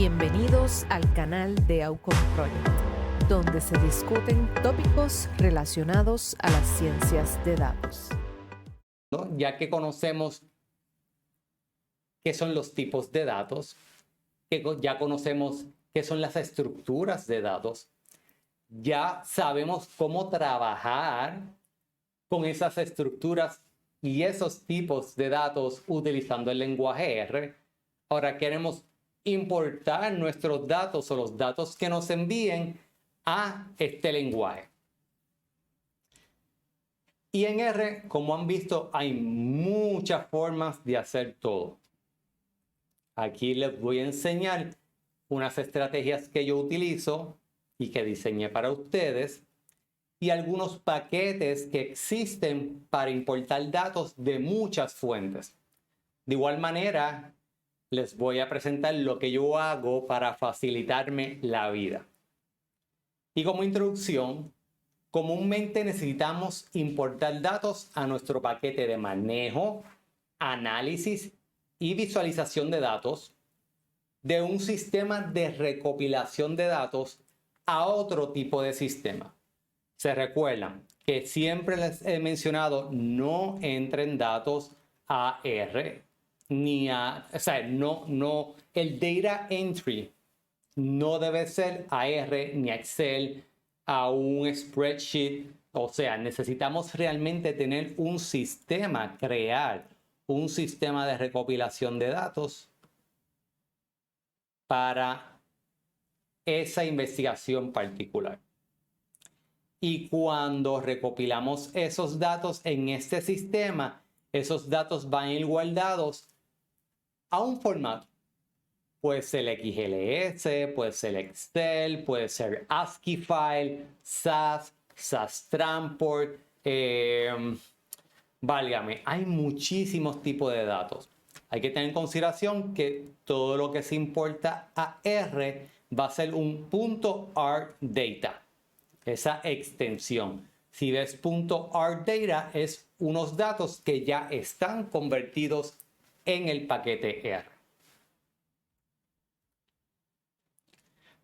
Bienvenidos al canal de Outcome Project, donde se discuten tópicos relacionados a las ciencias de datos. ¿No? Ya que conocemos qué son los tipos de datos, que ya conocemos qué son las estructuras de datos, ya sabemos cómo trabajar con esas estructuras y esos tipos de datos utilizando el lenguaje R. Ahora queremos importar nuestros datos o los datos que nos envíen a este lenguaje. Y en R, como han visto, hay muchas formas de hacer todo. Aquí les voy a enseñar unas estrategias que yo utilizo y que diseñé para ustedes y algunos paquetes que existen para importar datos de muchas fuentes. De igual manera, les voy a presentar lo que yo hago para facilitarme la vida. Y como introducción, comúnmente necesitamos importar datos a nuestro paquete de manejo, análisis y visualización de datos de un sistema de recopilación de datos a otro tipo de sistema. Se recuerdan que siempre les he mencionado, no entren datos a R, ni a, o sea, el data entry no debe ser a R ni a Excel, a un spreadsheet. O sea, necesitamos realmente tener un sistema, crear un sistema de recopilación de datos para esa investigación particular. Y cuando recopilamos esos datos en este sistema, esos datos van a ir guardados a un formato. Puede ser XLS, puede ser Excel, puede ser ASCII file, SAS, SAS Transport. Válgame, hay muchísimos tipos de datos. Hay que tener en consideración que todo lo que se importa a R va a ser un .rdata, esa extensión. Si ves .rdata es unos datos que ya están convertidos en el paquete R.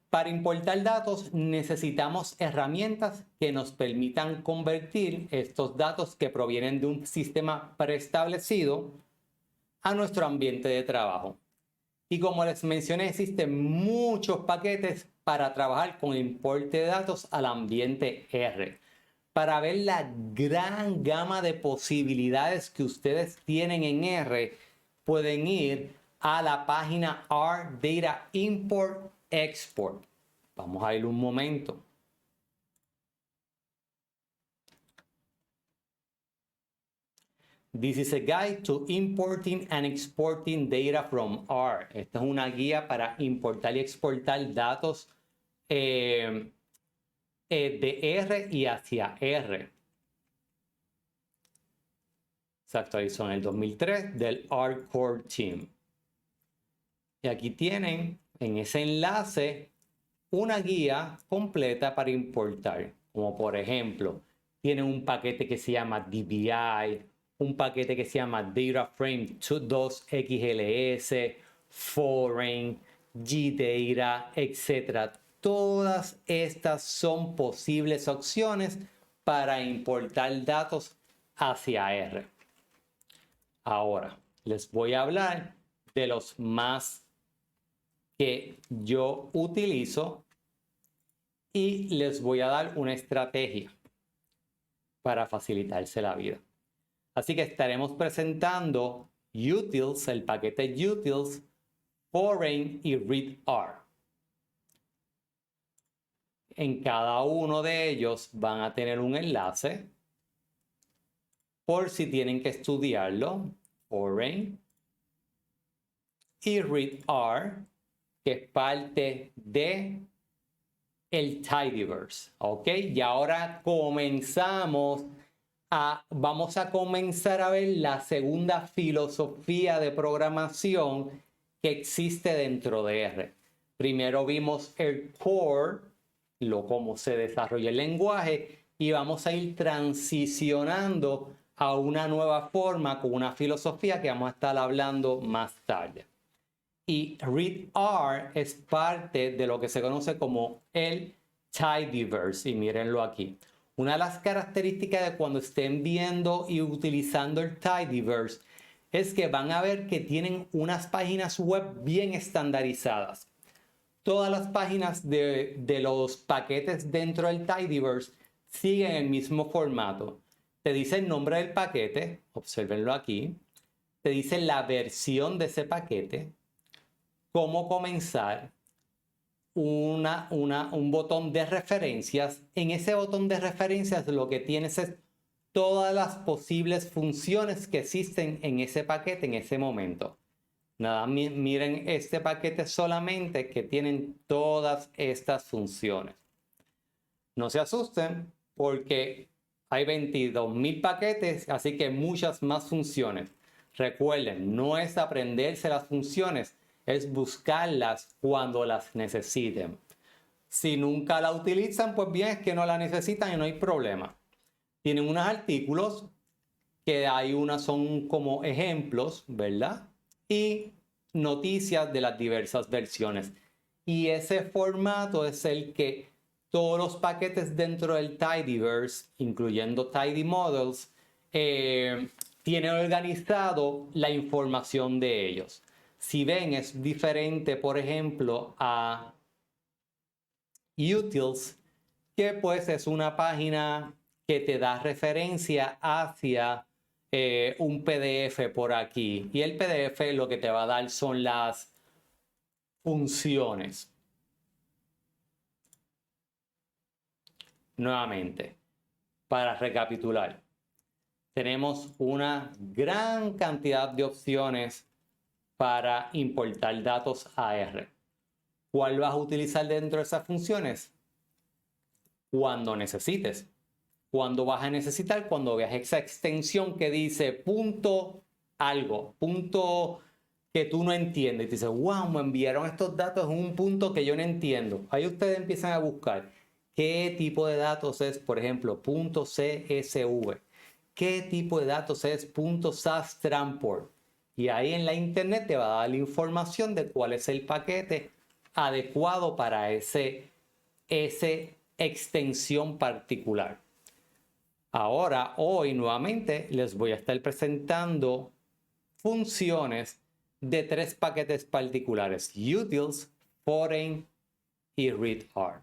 Para importar datos necesitamos herramientas que nos permitan convertir estos datos que provienen de un sistema preestablecido a nuestro ambiente de trabajo. Y como les mencioné, existen muchos paquetes para trabajar con el importe de datos al ambiente R. Para ver la gran gama de posibilidades que ustedes tienen en R, pueden ir a la página RData Import Export. Vamos a ir un momento. This is a guide to importing and exporting data from R. Esta es una guía para importar y exportar datos de R y hacia R. Se actualizó en el 2003 del R Core Team. Y aquí tienen en ese enlace una guía completa para importar. Como por ejemplo, tienen un paquete que se llama DBI, un paquete que se llama DataFrame 2XLS, Foreign, GData, etc. Todas estas son posibles opciones para importar datos hacia R. Ahora, les voy a hablar de los más que yo utilizo y les voy a dar una estrategia para facilitarse la vida. Así que estaremos presentando utils, el paquete utils, foreign y readr. En cada uno de ellos van a tener un enlace por si tienen que estudiarlo, foreign y readr, que es parte de el tidyverse, ¿ok? Y ahora vamos a comenzar a ver la segunda filosofía de programación que existe dentro de R. Primero vimos el core, cómo se desarrolla el lenguaje, y vamos a ir transicionando a una nueva forma con una filosofía que vamos a estar hablando más tarde. y readr es parte de lo que se conoce como el tidyverse. Y mírenlo aquí. Una de las características de cuando estén viendo y utilizando el tidyverse es que van a ver que tienen unas páginas web bien estandarizadas. Todas las páginas de los paquetes dentro del tidyverse siguen el mismo formato. Te dice el nombre del paquete, obsérvenlo aquí. Te dice la versión de ese paquete, cómo comenzar, un botón de referencias. En ese botón de referencias lo que tienes es todas las posibles funciones que existen en ese paquete en ese momento. Nada, miren este paquete solamente que tienen todas estas funciones. No se asusten porque hay 22.000 paquetes, así que muchas más funciones. Recuerden, no es aprenderse las funciones, es buscarlas cuando las necesiten. Si nunca la utilizan, pues bien, es que no la necesitan y no hay problema. Tienen unos artículos que hay unas son como ejemplos, ¿verdad? Y noticias de las diversas versiones. Y ese formato es el que todos los paquetes dentro del tidyverse, incluyendo Tidy Models, tienen organizado la información de ellos. Si ven, es diferente, por ejemplo, a Utils, que pues es una página que te da referencia hacia un PDF por aquí. Y el PDF lo que te va a dar son las funciones. Nuevamente, para recapitular, tenemos una gran cantidad de opciones para importar datos AR. ¿Cuál vas a utilizar dentro de esas funciones? Cuando necesites. Cuando vas a necesitar, cuando veas esa extensión que dice punto algo, punto que tú no entiendes. Y te dices, wow, me enviaron estos datos en un punto que yo no entiendo. Ahí ustedes empiezan a buscar qué tipo de datos es, por ejemplo, punto CSV. ¿Qué tipo de datos es punto SAS Transport? Y ahí en la internet te va a dar la información de cuál es el paquete adecuado para ese extensión particular. Ahora, hoy nuevamente les voy a estar presentando funciones de 3 paquetes particulares: Utils, Foreign y readr.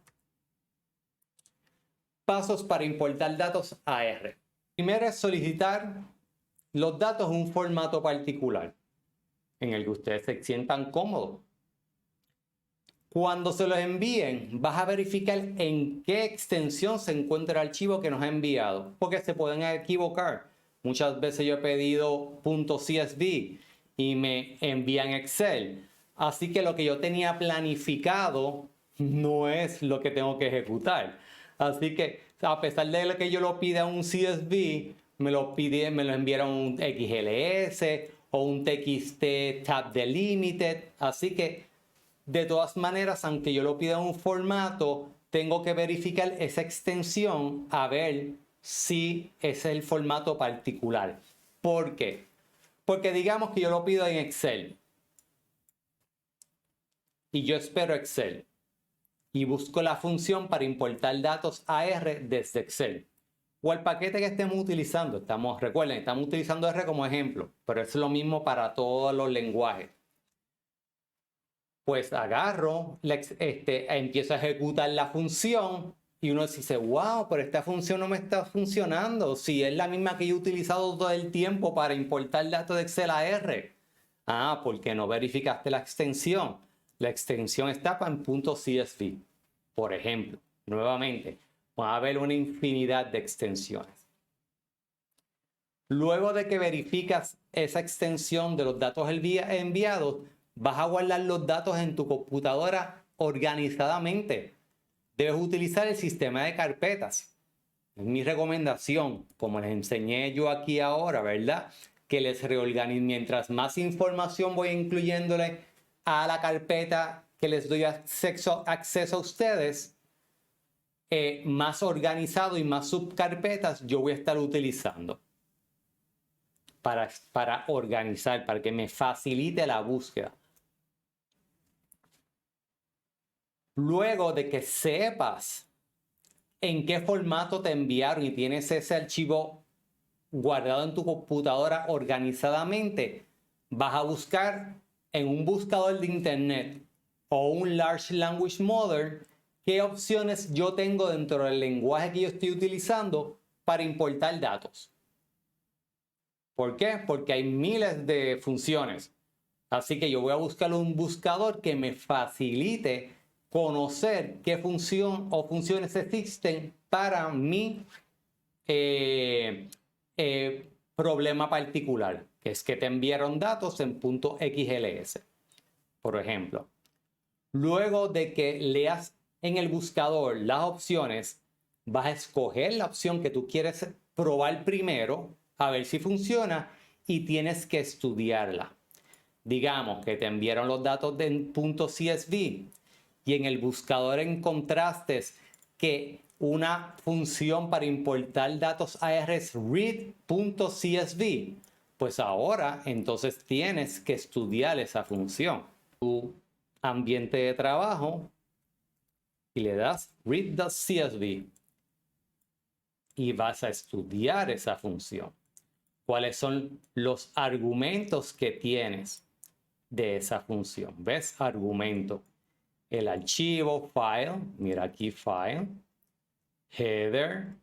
Pasos para importar datos AR. Primero es solicitar los datos en un formato particular en el que ustedes se sientan cómodos. Cuando se los envíen, vas a verificar en qué extensión se encuentra el archivo que nos ha enviado, porque se pueden equivocar. Muchas veces yo he pedido .csv y me envían Excel. Así que lo que yo tenía planificado no es lo que tengo que ejecutar. Así que a pesar de que yo lo pida un CSV, me lo enviaron un XLS o un TXT Tab Delimited. Así que de todas maneras, aunque yo lo pida en un formato, tengo que verificar esa extensión a ver si es el formato particular. ¿Por qué? Porque digamos que yo lo pido en Excel y yo espero Excel y busco la función para importar datos AR desde Excel o el paquete que estemos utilizando. Recuerden, estamos utilizando R como ejemplo, pero es lo mismo para todos los lenguajes. Pues agarro, empiezo a ejecutar la función y uno dice, wow, pero esta función no me está funcionando. Si es la misma que yo he utilizado todo el tiempo para importar datos de Excel a R. Ah, porque no verificaste la extensión. La extensión está en .csv. Por ejemplo, nuevamente, va a haber una infinidad de extensiones. Luego de que verificas esa extensión de los datos enviados, vas a guardar los datos en tu computadora organizadamente. Debes utilizar el sistema de carpetas. Es mi recomendación, como les enseñé yo aquí ahora, ¿verdad? Que les reorganicen. Mientras más información voy incluyéndole a la carpeta que les doy acceso a ustedes, más organizado y más subcarpetas yo voy a estar utilizando para organizar, para que me facilite la búsqueda. Luego de que sepas en qué formato te enviaron y tienes ese archivo guardado en tu computadora organizadamente, vas a buscar en un buscador de internet o un Large Language Model qué opciones yo tengo dentro del lenguaje que yo estoy utilizando para importar datos. ¿Por qué? Porque hay miles de funciones. Así que yo voy a buscar un buscador que me facilite conocer qué función o funciones existen para mi problema particular, que es que te enviaron datos en .xls, por ejemplo. Luego de que leas en el buscador las opciones, vas a escoger la opción que tú quieres probar primero, a ver si funciona, y tienes que estudiarla. Digamos que te enviaron los datos de .csv y en el buscador encontraste que una función para importar datos AR es read.csv, pues ahora entonces tienes que estudiar esa función. Tu ambiente de trabajo y le das read.csv y vas a estudiar esa función. ¿Cuáles son los argumentos que tienes de esa función? ¿Ves? Argumento. El archivo, file, mira aquí file, header,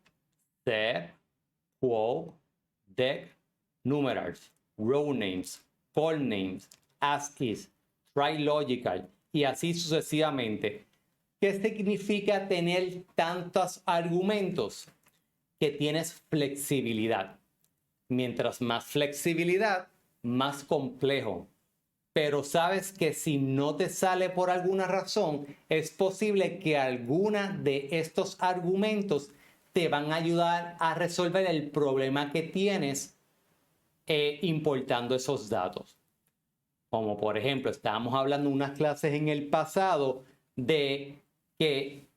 set, quote, dec, numerals, row names, call names, as is, try logical y así sucesivamente. ¿Qué significa tener tantos argumentos? Que tienes flexibilidad. Mientras más flexibilidad, más complejo. Pero sabes que si no te sale por alguna razón, es posible que alguna de estos argumentos te van a ayudar a resolver el problema que tienes importando esos datos. Como por ejemplo, estábamos hablando en unas clases en el pasado de que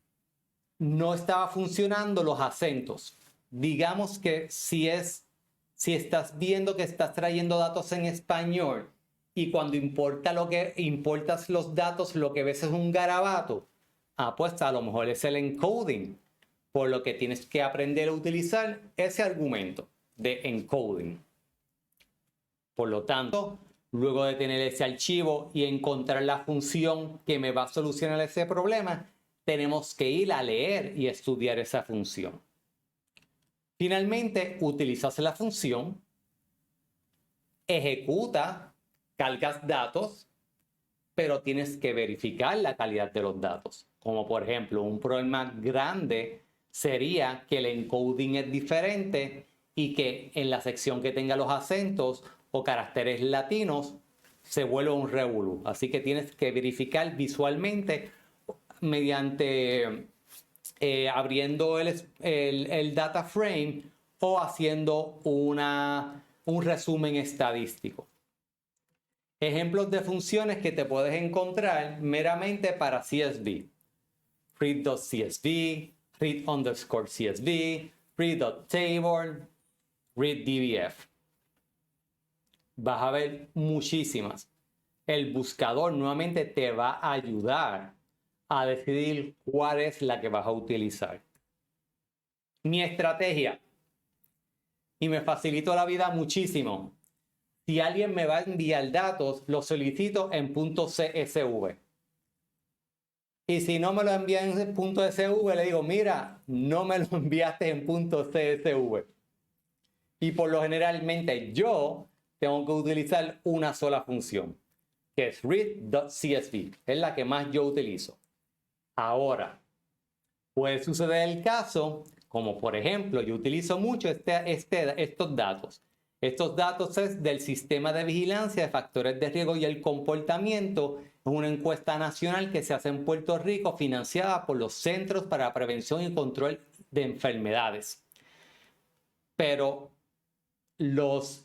no estaba funcionando los acentos. Digamos que si estás viendo que estás trayendo datos en español y cuando importas los datos, lo que ves es un garabato, pues a lo mejor es el encoding, por lo que tienes que aprender a utilizar ese argumento de encoding. Por lo tanto, luego de tener ese archivo y encontrar la función que me va a solucionar ese problema, tenemos que ir a leer y estudiar esa función. Finalmente, utilizas la función, ejecuta, cargas datos, pero tienes que verificar la calidad de los datos. Como por ejemplo, un problema grande sería que el encoding es diferente y que en la sección que tenga los acentos o caracteres latinos se vuelve un revolú. Así que tienes que verificar visualmente mediante abriendo el data frame o haciendo un resumen estadístico. Ejemplos de funciones que te puedes encontrar meramente para CSV. Read.csv, read_CSV, read.table, read.dbf. Vas a ver muchísimas. El buscador nuevamente te va a ayudar a decidir cuál es la que vas a utilizar. Mi estrategia, y me facilitó la vida muchísimo. Si alguien me va a enviar datos, los solicito en .csv. Y si no me lo envían en .csv, le digo, mira, no me lo enviaste en .csv. Y por lo generalmente yo tengo que utilizar una sola función, que es read.csv. Es la que más yo utilizo. Ahora, puede suceder el caso, como por ejemplo, yo utilizo mucho estos datos. Estos datos es del Sistema de Vigilancia de Factores de Riesgo y el Comportamiento. Es una encuesta nacional que se hace en Puerto Rico, financiada por los Centros para la Prevención y Control de Enfermedades. Pero los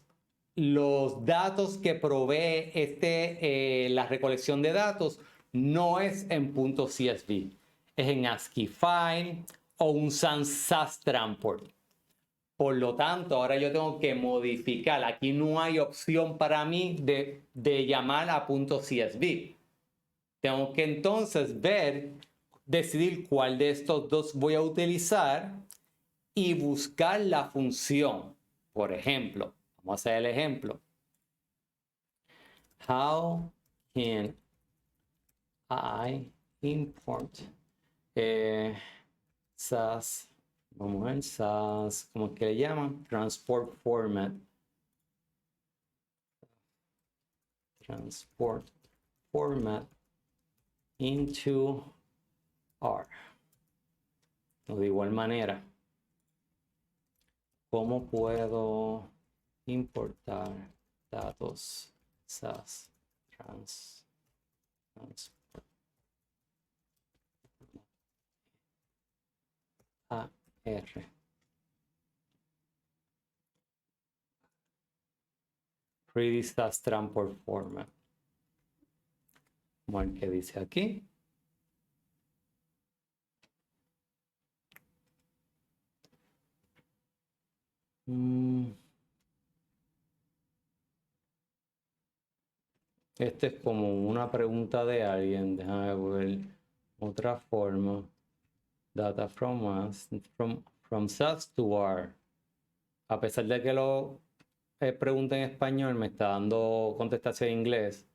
datos que provee la recolección de datos no es en .csv, es en ASCII file o un sans transport. Por lo tanto, ahora yo tengo que modificar. Aquí no hay opción para mí de llamar a .csv. Tengo que entonces ver decidir cuál de estos dos voy a utilizar y buscar la función. Por ejemplo, vamos a hacer el ejemplo. How can I import SAS? Vamos a ver, SAS, ¿cómo es que le llaman? Transport format. Transport format into R. De igual manera, ¿cómo puedo importar datos SAS transport AR? Read SAS transport format. Como el que dice aquí. Este es como una pregunta de alguien. Déjame ver otra forma. Data from us, from SAS to R. A pesar de que lo pregunta en español, me está dando contestación en inglés.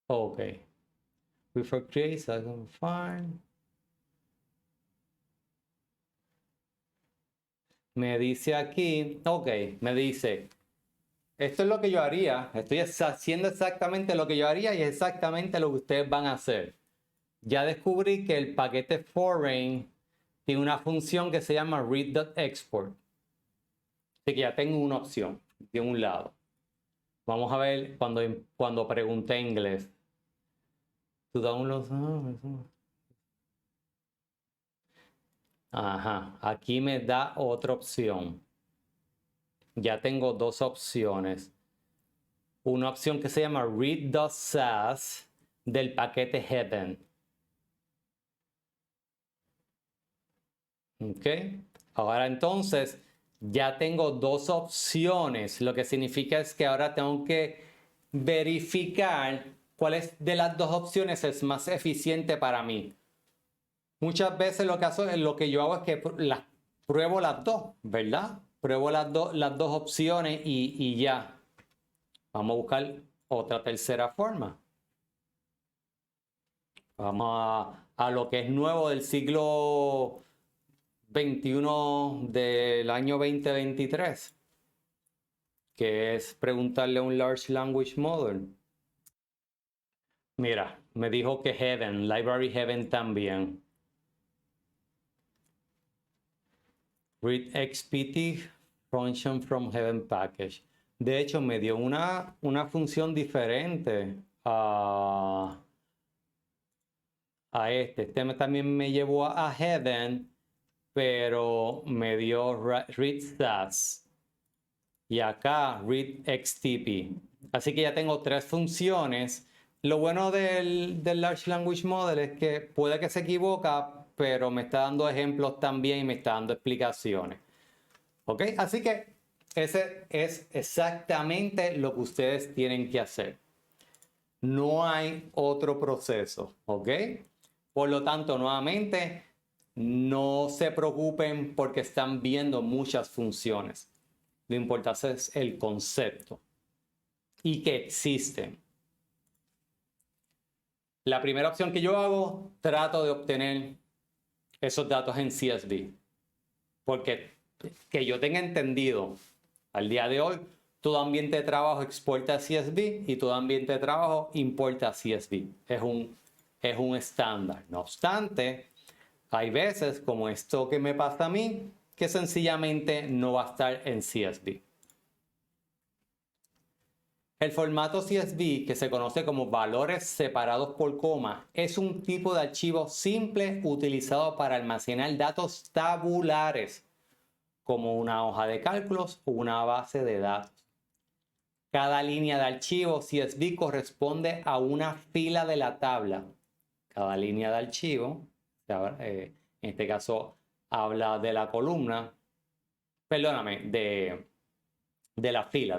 Ok. Before create, I can find. Me dice aquí, ok, me dice, esto es lo que yo haría, estoy haciendo exactamente lo que yo haría y es exactamente lo que ustedes van a hacer. Ya descubrí que el paquete foreign tiene una función que se llama read.export. Así que ya tengo una opción de un lado. Vamos a ver cuando pregunté inglés. To download. Ajá, aquí me da otra opción. Ya tengo dos opciones. Una opción que se llama read.sas del paquete heaven. Ok. Ahora entonces ya tengo dos opciones. Lo que significa es que ahora tengo que verificar cuál es de las dos opciones es más eficiente para mí. Muchas veces lo que yo hago es que pruebo las dos, ¿verdad? Pruebo las dos opciones y ya. Vamos a buscar otra tercera forma. Vamos a lo que es nuevo del siglo XXI del año 2023, que es preguntarle a un Large Language Model. Mira, me dijo que Heaven, Library Heaven también. Read XPT function from Heaven package. De hecho, me dio una función diferente a este. Este también me llevó a Heaven, pero me dio read stats. Y acá read XTP. Así que ya tengo tres funciones. Lo bueno del Large Language Model es que puede que se equivoca, pero me está dando ejemplos también y me está dando explicaciones. ¿Ok? Así que ese es exactamente lo que ustedes tienen que hacer. No hay otro proceso. ¿Ok? Por lo tanto, nuevamente, no se preocupen porque están viendo muchas funciones. Lo importante es el concepto y que existen. La primera opción que yo hago, trato de obtener esos datos en CSV. Porque que yo tenga entendido, al día de hoy, todo ambiente de trabajo exporta a CSV y todo ambiente de trabajo importa a CSV. Es un estándar. No obstante, hay veces, como esto que me pasa a mí, que sencillamente no va a estar en CSV. El formato CSV, que se conoce como valores separados por coma, es un tipo de archivo simple utilizado para almacenar datos tabulares, como una hoja de cálculos o una base de datos. Cada línea de archivo CSV corresponde a una fila de la tabla. Cada línea de archivo, en este caso habla de la columna, perdóname, de la fila.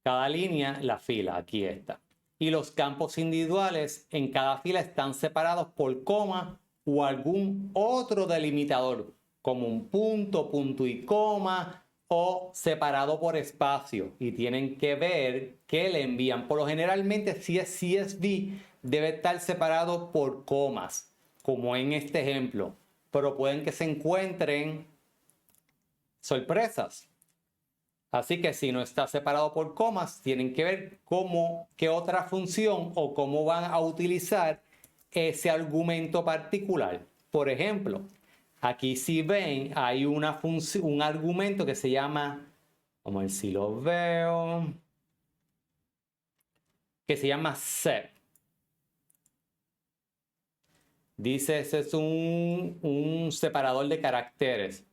Cada línea, la fila, aquí está. Y los campos individuales en cada fila están separados por coma o algún otro delimitador, como un punto, punto y coma, o separado por espacio. Y tienen que ver qué le envían. Por lo generalmente, si es CSV, debe estar separado por comas, como en este ejemplo. Pero pueden que se encuentren sorpresas. Así que si no está separado por comas, tienen que ver qué otra función o cómo van a utilizar ese argumento particular. Por ejemplo, aquí si ven, hay un argumento que se llama, vamos a ver si lo veo, que se llama set. Dice, ese es un separador de caracteres.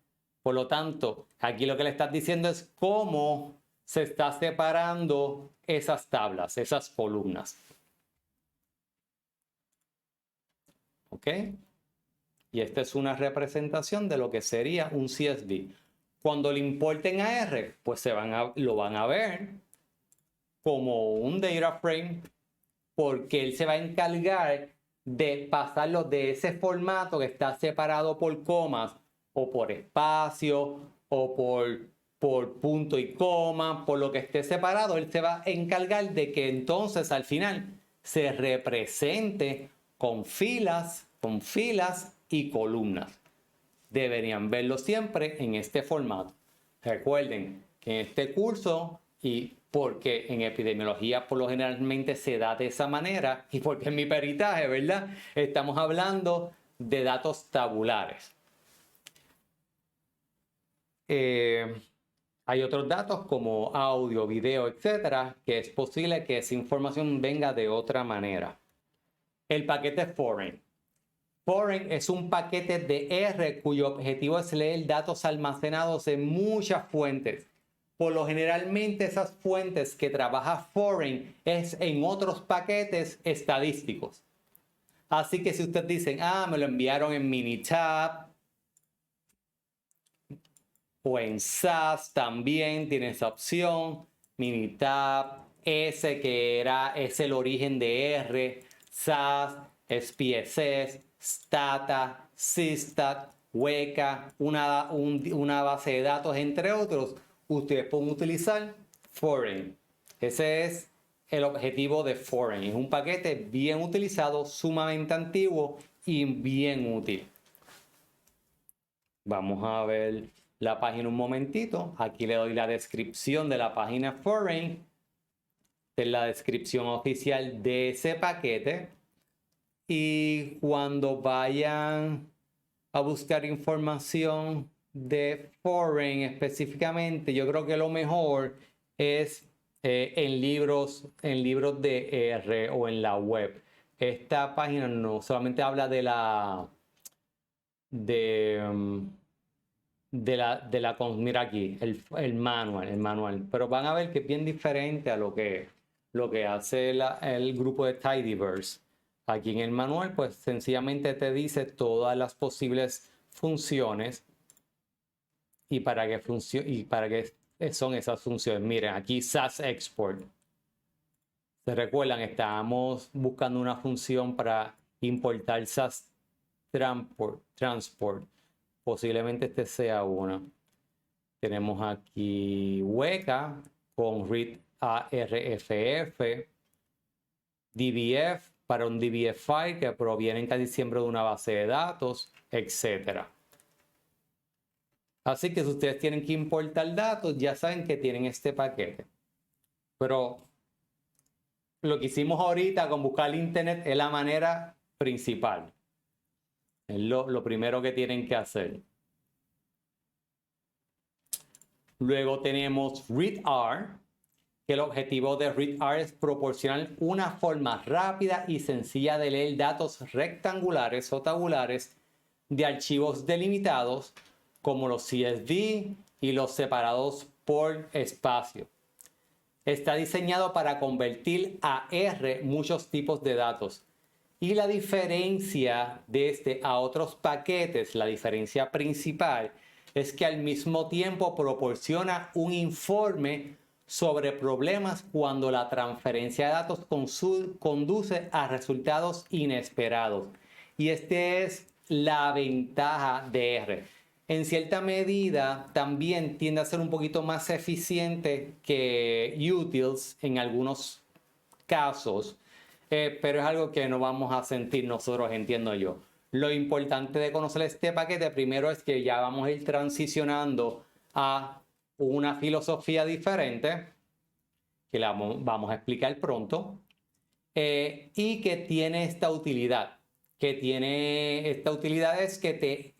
Por lo tanto, aquí lo que le estás diciendo es cómo se está separando esas tablas, esas columnas. ¿Ok? Y esta es una representación de lo que sería un CSV. Cuando le importen a R, pues lo van a ver como un data frame, porque él se va a encargar de pasarlo de ese formato que está separado por comas o por espacio o por punto y coma, por lo que esté separado. Él se va a encargar de que entonces al final se represente con filas y columnas. Deberían verlo siempre en este formato. Recuerden que en este curso, y porque en epidemiología por lo generalmente se da de esa manera, y porque en mi peritaje, ¿verdad? Estamos hablando de datos tabulares. Hay otros datos como audio, video, etcétera, que es posible que esa información venga de otra manera. El paquete foreign. Foreign es un paquete de R cuyo objetivo es leer datos almacenados en muchas fuentes. Por lo generalmente esas fuentes que trabaja foreign es en otros paquetes estadísticos. Así que si ustedes dicen, me lo enviaron en Minitab o en SAS, también tiene esa opción. Minitab, S que es el origen de R, SAS, SPSS, Stata, Systat, Weka, una base de datos, entre otros. Ustedes pueden utilizar foreign. Ese es el objetivo de foreign. Es un paquete bien utilizado, sumamente antiguo y bien útil. Vamos a ver la página un momentito. Aquí le doy la descripción de la página foreign. Esta es la descripción oficial de ese paquete. Y cuando vayan a buscar información de foreign específicamente, yo creo que lo mejor es en libros de R o en la web. Esta página no solamente habla de mira aquí, el manual, pero van a ver que es bien diferente a lo que hace el grupo de Tidyverse. Aquí en el manual, pues sencillamente te dice todas las posibles funciones y para qué son esas funciones. Miren, aquí SAS Export. ¿Se recuerdan? Estábamos buscando una función para importar SAS Transport. Posiblemente este sea una. Tenemos aquí Weka con read ARFF, DBF para un DBF file que provienen casi siempre de una base de datos, etc. Así que si ustedes tienen que importar datos, ya saben que tienen este paquete. Pero lo que hicimos ahorita con buscar internet es la manera principal. Es lo primero que tienen que hacer. Luego tenemos readr, que el objetivo de readr es proporcionar una forma rápida y sencilla de leer datos rectangulares o tabulares de archivos delimitados como los CSV y los separados por espacio. Está diseñado para convertir a R muchos tipos de datos. Y la diferencia de este a otros paquetes, la diferencia principal, es que al mismo tiempo proporciona un informe sobre problemas cuando la transferencia de datos conduce a resultados inesperados. Y esta es la ventaja de R. En cierta medida, también tiende a ser un poquito más eficiente que Utils en algunos casos, pero es algo que no vamos a sentir nosotros, entiendo yo. Lo importante de conocer este paquete primero es que ya vamos a ir transicionando a una filosofía diferente, que la vamos a explicar pronto, y que tiene esta utilidad. Es que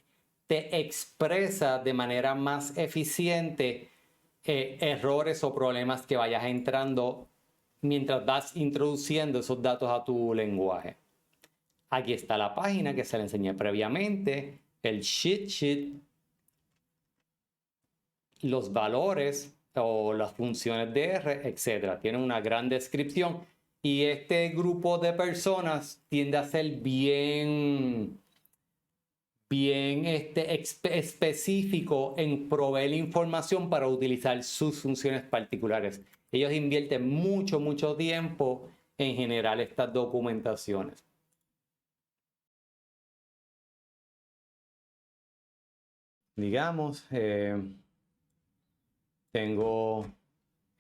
te expresa de manera más eficiente errores o problemas que vayas entrando mientras vas introduciendo esos datos a tu lenguaje. Aquí está la página que se le enseñé previamente, el cheat sheet, los valores o las funciones de R, etc. Tiene una gran descripción y este grupo de personas tiende a ser bien específico en proveer información para utilizar sus funciones particulares. Ellos invierten mucho tiempo en generar estas documentaciones. Digamos, tengo,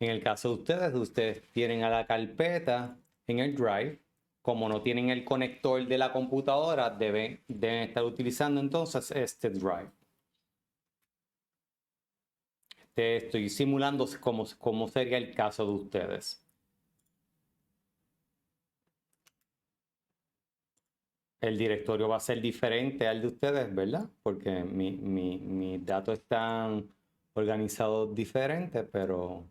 en el caso de ustedes tienen a la carpeta en el Drive. Como no tienen el conector de la computadora, deben estar utilizando entonces este Drive. Te estoy simulando cómo sería el caso de ustedes. El directorio va a ser diferente al de ustedes, ¿verdad? Porque mis datos están organizados diferentes, pero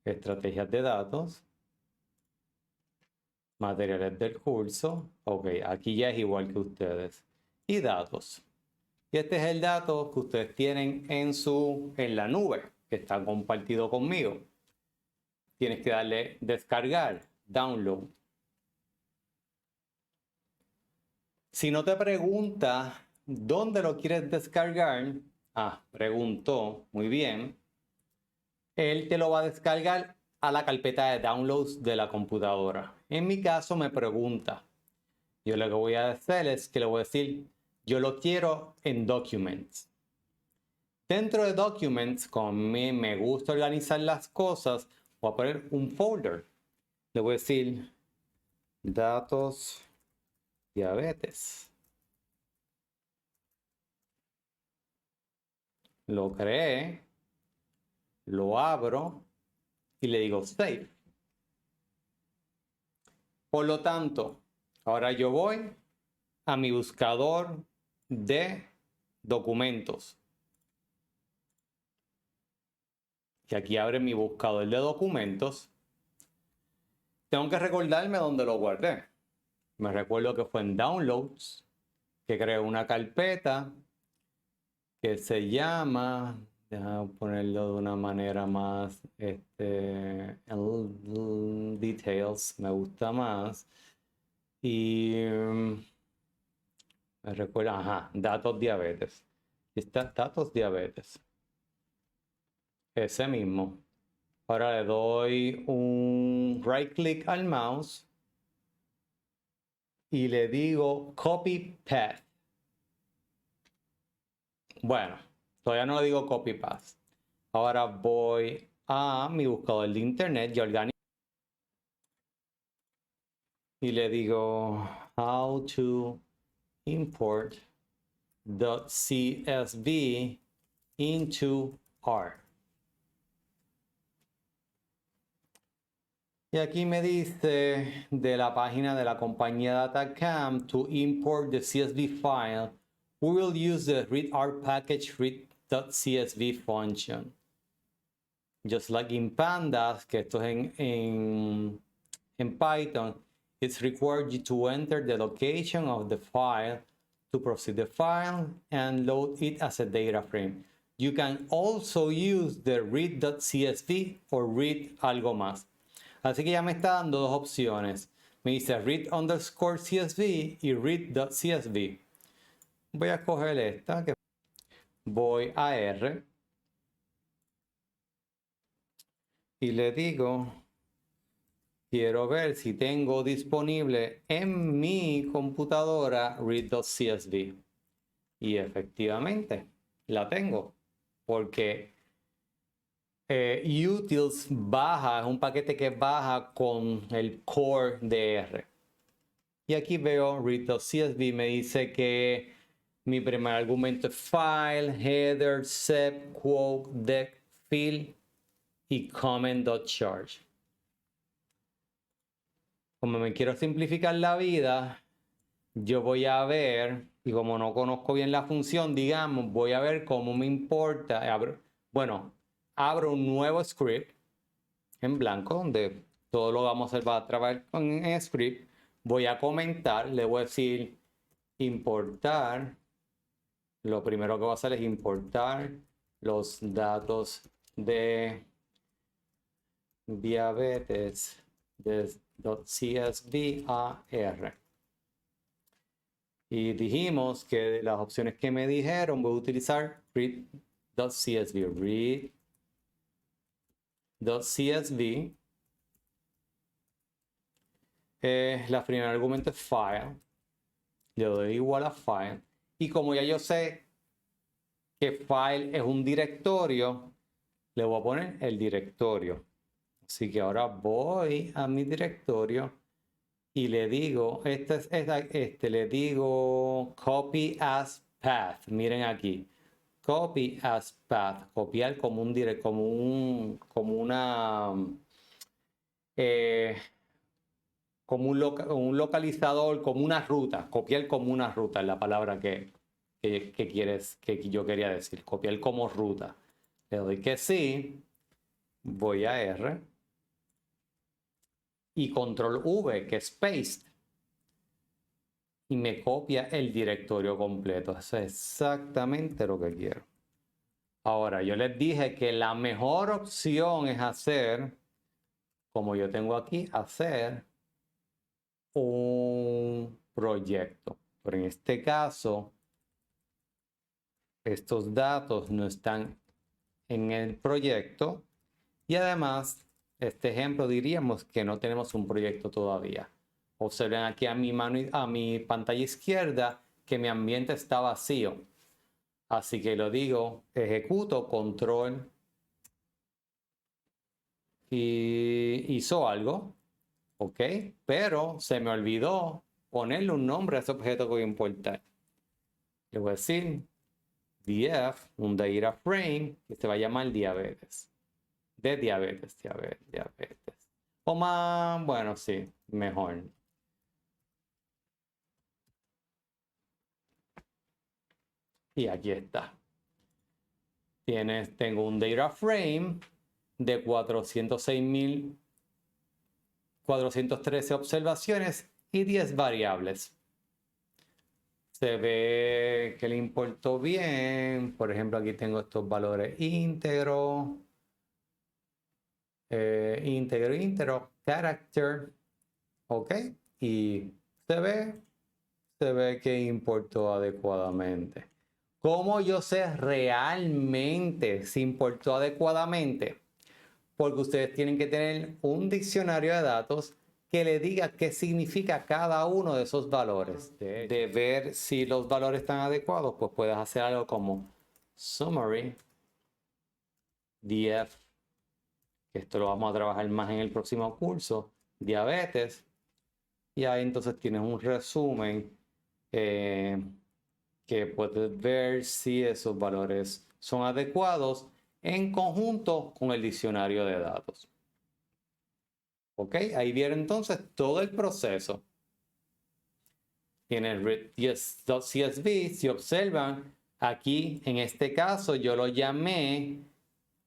estrategias de datos, materiales del curso, ok, aquí ya es igual que ustedes. Y datos. Y este es el dato que ustedes tienen en la nube, que está compartido conmigo. Tienes que darle descargar, download. Si no te pregunta dónde lo quieres descargar, preguntó, muy bien, él te lo va a descargar a la carpeta de downloads de la computadora. En mi caso me pregunta. Yo lo que voy a hacer es que le voy a decir, yo lo quiero en Documents. Dentro de Documents, como me gusta organizar las cosas, voy a poner un folder. Le voy a decir, datos, diabetes. Lo creé, lo abro y le digo Save. Por lo tanto, ahora yo voy a mi buscador de documentos. Y aquí abre mi buscador de documentos. Tengo que recordarme dónde lo guardé. Me recuerdo que fue en Downloads, que creé una carpeta que se llama, déjame ponerlo de una manera más, Details, me gusta más. Y me recuerda, datos diabetes. Aquí está, datos diabetes. Ese mismo. Ahora le doy un right click al mouse y le digo copy path. Bueno, todavía no le digo copy path. Ahora voy a mi buscador de internet y organizo. Y le digo how to import .csv into R. Y aquí me dice de la página de la compañía Datacam to import the CSV file. We will use the readr package read.csv function. Just like in Pandas, que esto es en Python, it's required you to enter the location of the file to proceed the file and load it as a data frame. You can also use the read.csv or read algo más. Así que ya me está dando dos opciones. Me dice read_csv y read.csv. voy a escoger esta, que voy a R y le digo, quiero ver si tengo disponible en mi computadora read.csv. Y efectivamente la tengo, porque utils baja, es un paquete que baja con el core de R. Y aquí veo read.csv, me dice que mi primer argumento es file, header, sep, quote, dec, fill y comment.charge. Como me quiero simplificar la vida, yo voy a ver, y como no conozco bien la función, digamos, voy a ver cómo me importa. Abro un nuevo script en blanco, donde todo lo vamos a hacer para trabajar en script. Voy a comentar, le voy a decir importar. Lo primero que voy a hacer es importar los datos de diabetes de .csv a R. Y dijimos que de las opciones que me dijeron voy a utilizar read.csv. Read.csv. La primera argumento es file. Le doy igual a file. Y como ya yo sé que file es un directorio, le voy a poner el directorio. Así que ahora voy a mi directorio y le digo, le digo copy as path. Miren aquí, copy as path, copiar como un un localizador, como una ruta, copiar como una ruta es la palabra que yo quería decir, copiar como ruta. Le doy que sí, voy a R y control V, que es paste, y me copia el directorio completo. Eso es exactamente lo que quiero. Ahora, yo les dije que la mejor opción es hacer, como yo tengo aquí, hacer un proyecto. Pero en este caso, estos datos no están en el proyecto y además, este ejemplo diríamos que no tenemos un proyecto todavía. Observen aquí a mi pantalla izquierda que mi ambiente está vacío. Así que lo digo, ejecuto, control y hizo algo, ok, pero se me olvidó ponerle un nombre a ese objeto que voy a importar. Le voy a decir df, un data frame, que se va a llamar diabetes. De diabetes. O más, bueno, sí, mejor. Y aquí está. Tengo un data frame de 406.413 observaciones y 10 variables. Se ve que le importó bien. Por ejemplo, aquí tengo estos valores íntegro, character, ok, y se ve que importó adecuadamente. ¿Cómo yo sé realmente si importó adecuadamente? Porque ustedes tienen que tener un diccionario de datos que le diga qué significa cada uno de esos valores. De ver si los valores están adecuados, pues puedes hacer algo como summary df, que esto lo vamos a trabajar más en el próximo curso, diabetes, y ahí entonces tienes un resumen que puedes ver si esos valores son adecuados en conjunto con el diccionario de datos. Ok, ahí viene entonces todo el proceso. Tiene read.csv, si observan, aquí en este caso yo lo llamé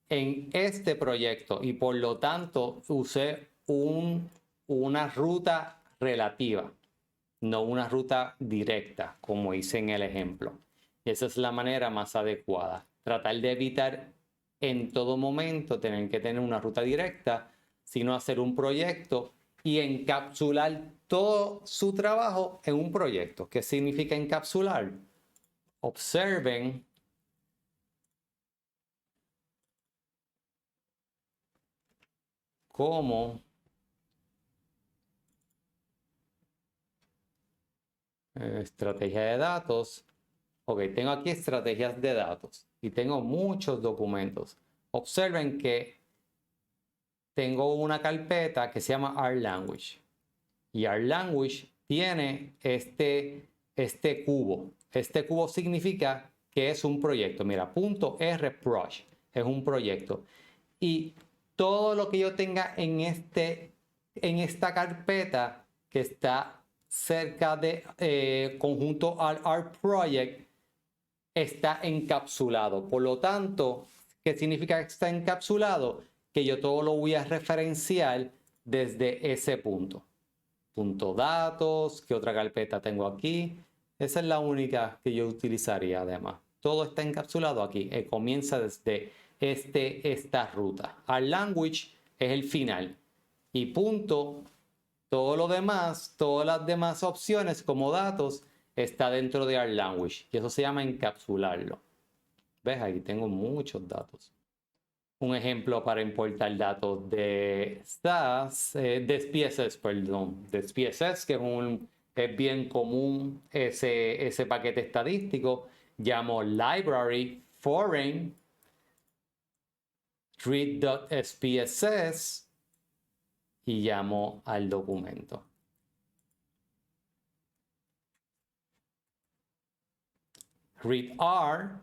en este proyecto y por lo tanto usé una ruta relativa, no una ruta directa como hice en el ejemplo. Esa es la manera más adecuada. Tratar de evitar en todo momento tener que tener una ruta directa, sino hacer un proyecto y encapsular todo su trabajo en un proyecto. ¿Qué significa encapsular? observen cómo estrategia de datos. Ok, tengo aquí estrategias de datos y tengo muchos documentos. Observen que tengo una carpeta que se llama R-Language. Y R-Language tiene este cubo. Este cubo significa que es un proyecto. Mira, .rproj es un proyecto. Y todo lo que yo tenga en esta carpeta que está cerca de conjunto R-Project está encapsulado. Por lo tanto, ¿qué significa que está encapsulado? Que yo todo lo voy a referenciar desde ese punto. Punto datos, ¿qué otra carpeta tengo aquí? Esa es la única que yo utilizaría además. Todo está encapsulado aquí. Comienza desde esta ruta. R-Language es el final. Y punto, todo lo demás, todas las demás opciones como datos, está dentro de R-Language. Y eso se llama encapsularlo. ¿Ves? Aquí tengo muchos datos. Un ejemplo para importar datos de SAS, de SPSS, perdón, de SPSS, que es bien común ese paquete estadístico. Llamo library foreign read.spss y llamo al documento. readr.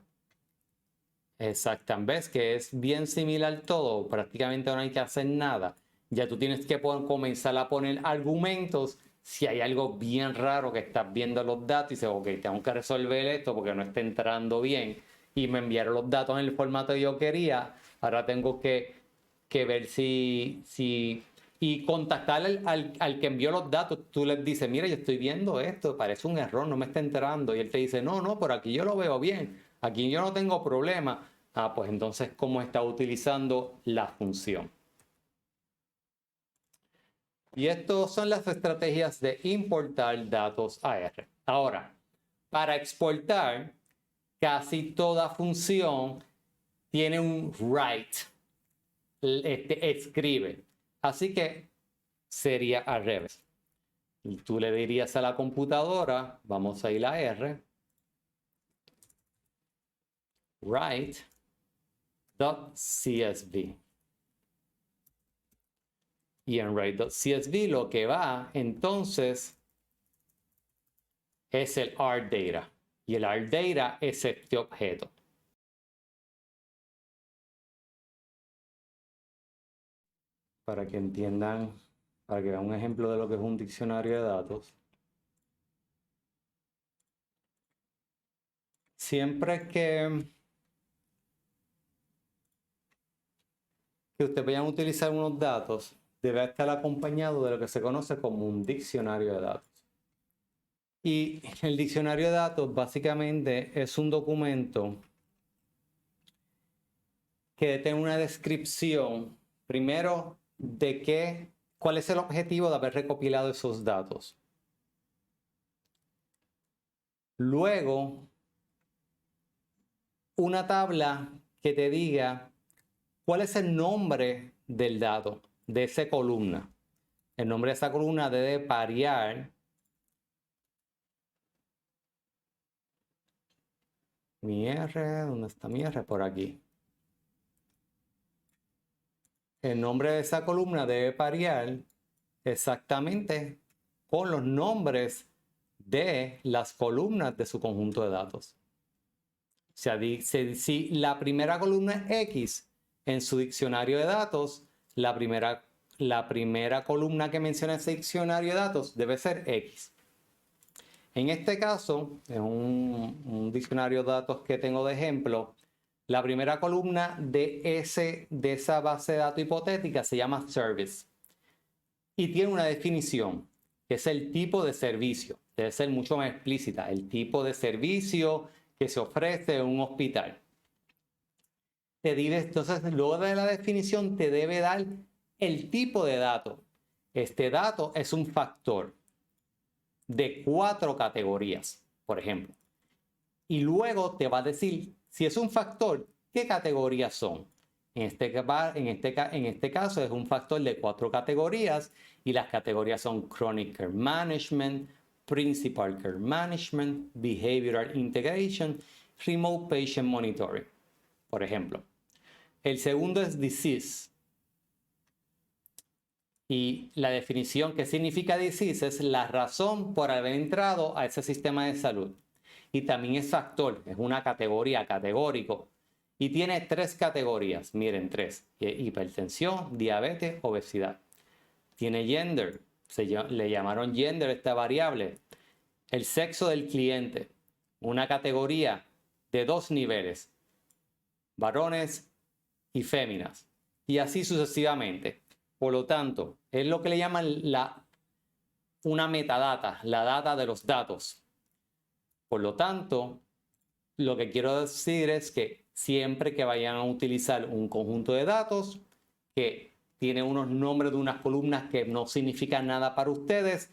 Exactamente, ves que es bien similar todo, prácticamente no hay que hacer nada. Ya tú tienes que comenzar a poner argumentos si hay algo bien raro que estás viendo los datos y dices, ok, tengo que resolver esto porque no está entrando bien y me enviaron los datos en el formato que yo quería. Ahora tengo que ver y contactar al que envió los datos. Tú les dices, mira, yo estoy viendo esto, parece un error, no me está entrando. Y él te dice, no, por aquí yo lo veo bien. Aquí yo no tengo problema. Pues entonces, ¿cómo está utilizando la función? Y estas son las estrategias de importar datos a R. Ahora, para exportar, casi toda función tiene un write, escribe. Así que sería al revés. Y tú le dirías a la computadora, vamos a ir a R, write.csv. Y en write.csv lo que va entonces es el RData. Y el RData es este objeto. Para que entiendan, para que vean un ejemplo de lo que es un diccionario de datos. Siempre que ustedes vayan a utilizar unos datos, debe estar acompañado de lo que se conoce como un diccionario de datos. Y el diccionario de datos básicamente es un documento que tiene una descripción, primero, de cuál es el objetivo de haber recopilado esos datos. Luego, una tabla que te diga cuál es el nombre del dato, de esa columna. El nombre de esa columna debe variar. Mi R, ¿dónde está mi R? Por aquí. El nombre de esa columna debe variar exactamente con los nombres de las columnas de su conjunto de datos. O sea, si la primera columna es X en su diccionario de datos, la primera columna que menciona ese diccionario de datos debe ser X. En este caso, en un diccionario de datos que tengo de ejemplo, la primera columna de esa base de datos hipotética se llama service y tiene una definición, que es el tipo de servicio. Debe ser mucho más explícita, el tipo de servicio que se ofrece en un hospital. Entonces, luego de la definición, te debe dar el tipo de dato. Este dato es un factor de 4 categorías, por ejemplo. y luego te va a decir si es un factor, qué categorías son. En este caso es un factor de 4 categorías y las categorías son Chronic Care Management, Principal Care Management, Behavioral Integration, Remote Patient Monitoring, por ejemplo. El segundo es Disease. Y la definición que significa disease es la razón por haber entrado a ese sistema de salud. Y también es factor, es una categoría, categórico. Y tiene 3 categorías, miren, 3. Hipertensión, diabetes, obesidad. Tiene gender, le llamaron gender esta variable. El sexo del cliente, una categoría de 2 niveles, varones y féminas. Y así sucesivamente. Por lo tanto, es lo que le llaman una metadata, la data de los datos. Por lo tanto, lo que quiero decir es que siempre que vayan a utilizar un conjunto de datos que tiene unos nombres de unas columnas que no significan nada para ustedes,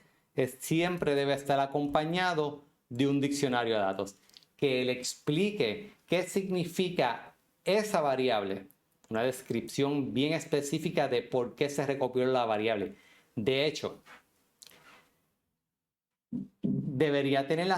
siempre debe estar acompañado de un diccionario de datos que le explique qué significa esa variable. Una descripción bien específica de por qué se recopiló la variable. De hecho, debería tener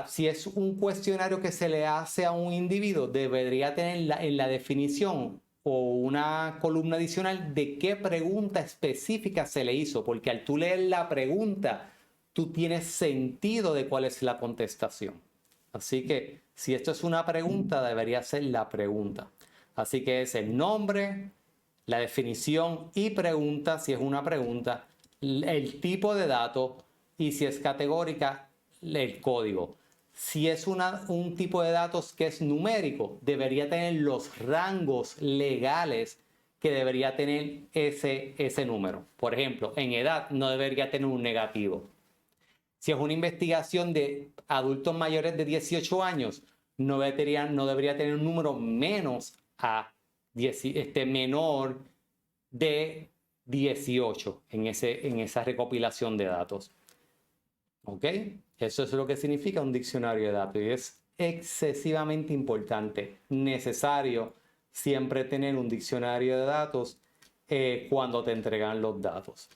si es un cuestionario que se le hace a un individuo, debería tener en la definición o una columna adicional de qué pregunta específica se le hizo, porque al tú leer la pregunta, tú tienes sentido de cuál es la contestación. Así que si esto es una pregunta, debería ser la pregunta. Así que es el nombre, la definición y pregunta, si es una pregunta, el tipo de dato y si es categórica, el código. Si es un tipo de datos que es numérico, debería tener los rangos legales que debería tener ese número. Por ejemplo, en edad no debería tener un negativo. Si es una investigación de adultos mayores de 18 años, no debería tener un número menos menor de 18 en esa recopilación de datos. ¿Ok? Eso es lo que significa un diccionario de datos y es excesivamente importante, necesario siempre tener un diccionario de datos cuando te entregan los datos.